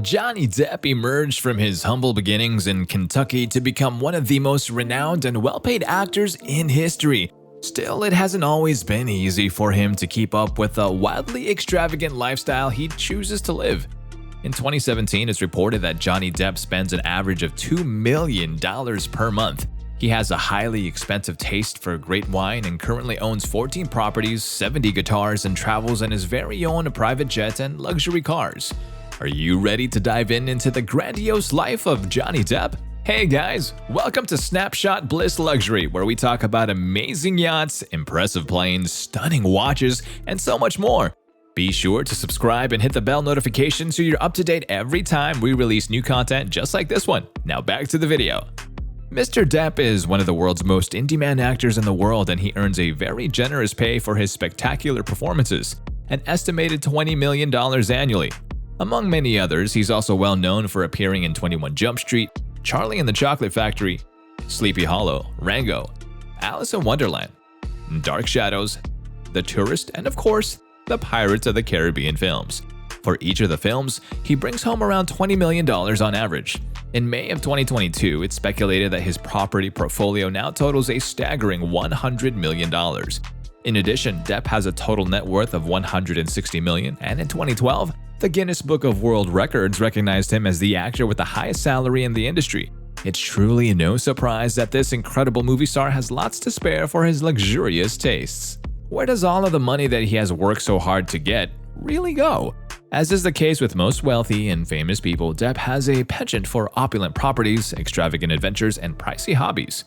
Johnny Depp emerged from his humble beginnings in Kentucky to become one of the most renowned and well-paid actors in history. Still, it hasn't always been easy for him to keep up with the wildly extravagant lifestyle he chooses to live. In 2017, it's reported that Johnny Depp spends an average of $2 million per month. He has a highly expensive taste for great wine and currently owns 14 properties, 70 guitars, and travels in his very own private jet and luxury cars. Are you ready to dive into the grandiose life of Johnny Depp? Hey guys, welcome to Snapshot Bliss Luxury, where we talk about amazing yachts, impressive planes, stunning watches, and so much more. Be sure to subscribe and hit the bell notification so you're up to date every time we release new content just like this one. Now back to the video. Mr. Depp is one of the world's most in-demand actors in the world, and he earns a very generous pay for his spectacular performances, an estimated $20 million annually. Among many others, he's also well known for appearing in 21 Jump Street, Charlie and the Chocolate Factory, Sleepy Hollow, Rango, Alice in Wonderland, Dark Shadows, The Tourist, and of course, the Pirates of the Caribbean films. For each of the films, he brings home around $20 million on average. In May of 2022, it's speculated that his property portfolio now totals a staggering $100 million. In addition, Depp has a total net worth of $160 million, and in 2012, the Guinness Book of World Records recognized him as the actor with the highest salary in the industry. It's truly no surprise that this incredible movie star has lots to spare for his luxurious tastes. Where does all of the money that he has worked so hard to get really go? As is the case with most wealthy and famous people, Depp has a penchant for opulent properties, extravagant adventures, and pricey hobbies.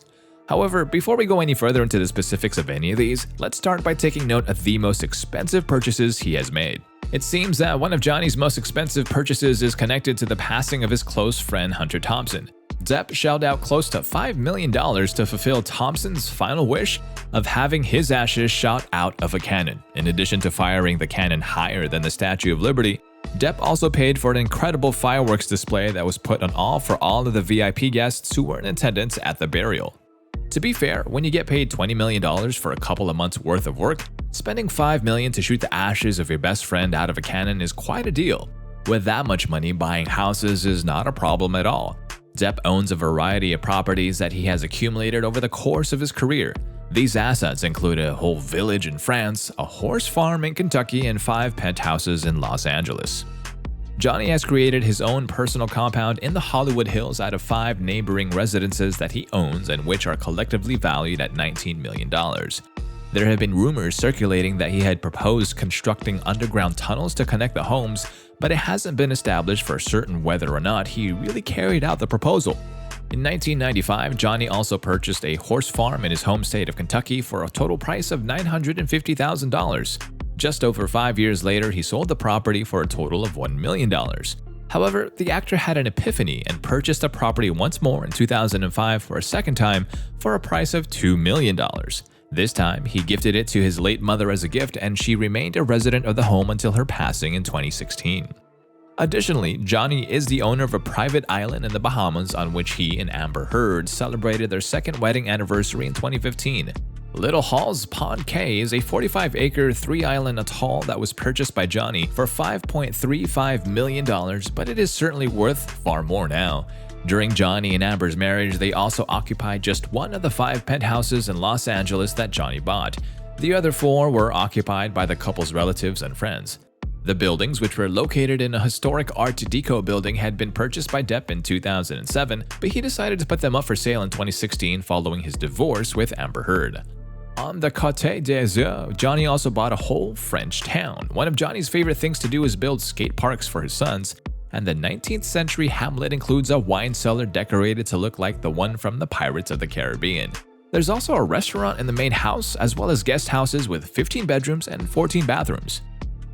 However, before we go any further into the specifics of any of these, let's start by taking note of the most expensive purchases he has made. It seems that one of Johnny's most expensive purchases is connected to the passing of his close friend Hunter Thompson. Depp shelled out close to $5 million to fulfill Thompson's final wish of having his ashes shot out of a cannon. In addition to firing the cannon higher than the Statue of Liberty, Depp also paid for an incredible fireworks display that was put on for all of the VIP guests who were in attendance at the burial. To be fair, when you get paid $20 million for a couple of months' worth of work, spending $5 million to shoot the ashes of your best friend out of a cannon is quite a deal. With that much money, buying houses is not a problem at all. Depp owns a variety of properties that he has accumulated over the course of his career. These assets include a whole village in France, a horse farm in Kentucky, and 5 penthouses in Los Angeles. Johnny has created his own personal compound in the Hollywood Hills out of 5 neighboring residences that he owns and which are collectively valued at $19 million. There have been rumors circulating that he had proposed constructing underground tunnels to connect the homes, but it hasn't been established for certain whether or not he really carried out the proposal. In 1995, Johnny also purchased a horse farm in his home state of Kentucky for a total price of $950,000. Just over 5 years later, he sold the property for a total of $1 million. However, the actor had an epiphany and purchased the property once more in 2005 for a second time for a price of $2 million. This time, he gifted it to his late mother as a gift, and she remained a resident of the home until her passing in 2016. Additionally, Johnny is the owner of a private island in the Bahamas on which he and Amber Heard celebrated their second wedding anniversary in 2015. Little Hall's Pond Cay is a 45-acre, 3-island atoll that was purchased by Johnny for $5.35 million, but it is certainly worth far more now. During Johnny and Amber's marriage, they also occupied just one of the 5 penthouses in Los Angeles that Johnny bought. The other 4 were occupied by the couple's relatives and friends. The buildings, which were located in a historic Art Deco building, had been purchased by Depp in 2007, but he decided to put them up for sale in 2016 following his divorce with Amber Heard. On the Côte d'Azur, Johnny also bought a whole French town. One of Johnny's favorite things to do is build skate parks for his sons, and the 19th century hamlet includes a wine cellar decorated to look like the one from the Pirates of the Caribbean. There's also a restaurant in the main house, as well as guest houses with 15 bedrooms and 14 bathrooms.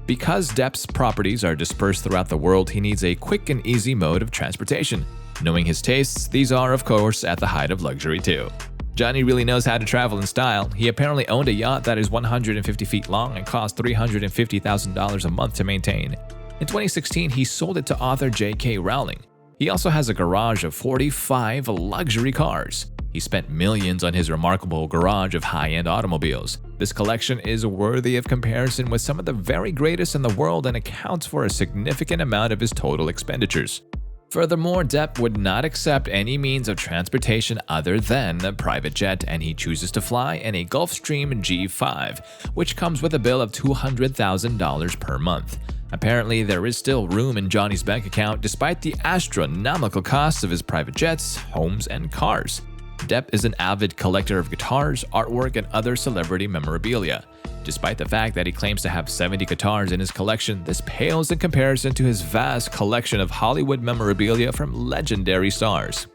Because Depp's properties are dispersed throughout the world, he needs a quick and easy mode of transportation. Knowing his tastes, these are of course at the height of luxury too. Johnny really knows how to travel in style. He apparently owned a yacht that is 150 feet long and cost $350,000 a month to maintain. In 2016, he sold it to author J.K. Rowling. He also has a garage of 45 luxury cars. He spent millions on his remarkable garage of high-end automobiles. This collection is worthy of comparison with some of the very greatest in the world and accounts for a significant amount of his total expenditures. Furthermore, Depp would not accept any means of transportation other than a private jet, and he chooses to fly in a Gulfstream G5, which comes with a bill of $200,000 per month. Apparently, there is still room in Johnny's bank account despite the astronomical costs of his private jets, homes, and cars. Depp is an avid collector of guitars, artwork, and other celebrity memorabilia. Despite the fact that he claims to have 70 guitars in his collection, this pales in comparison to his vast collection of Hollywood memorabilia from legendary stars.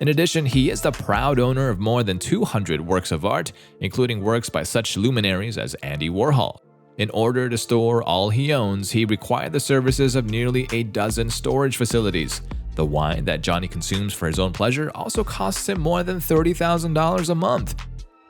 In addition, he is the proud owner of more than 200 works of art, including works by such luminaries as Andy Warhol. In order to store all he owns, he required the services of nearly a dozen storage facilities. The wine that Johnny consumes for his own pleasure also costs him more than $30,000 a month.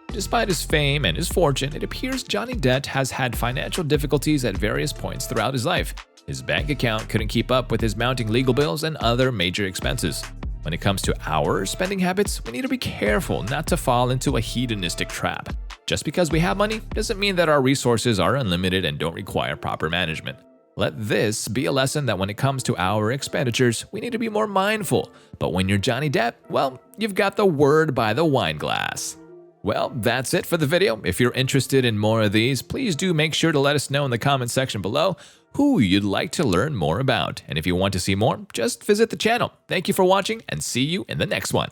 Despite his fame and his fortune, it appears Johnny Depp has had financial difficulties at various points throughout his life. His bank account couldn't keep up with his mounting legal bills and other major expenses. When it comes to our spending habits, we need to be careful not to fall into a hedonistic trap. Just because we have money doesn't mean that our resources are unlimited and don't require proper management. Let this be a lesson that when it comes to our expenditures, we need to be more mindful. But when you're Johnny Depp, well, you've got the word by the wine glass. Well, that's it for the video. If you're interested in more of these, please do make sure to let us know in the comment section below who you'd like to learn more about. And if you want to see more, just visit the channel. Thank you for watching and see you in the next one.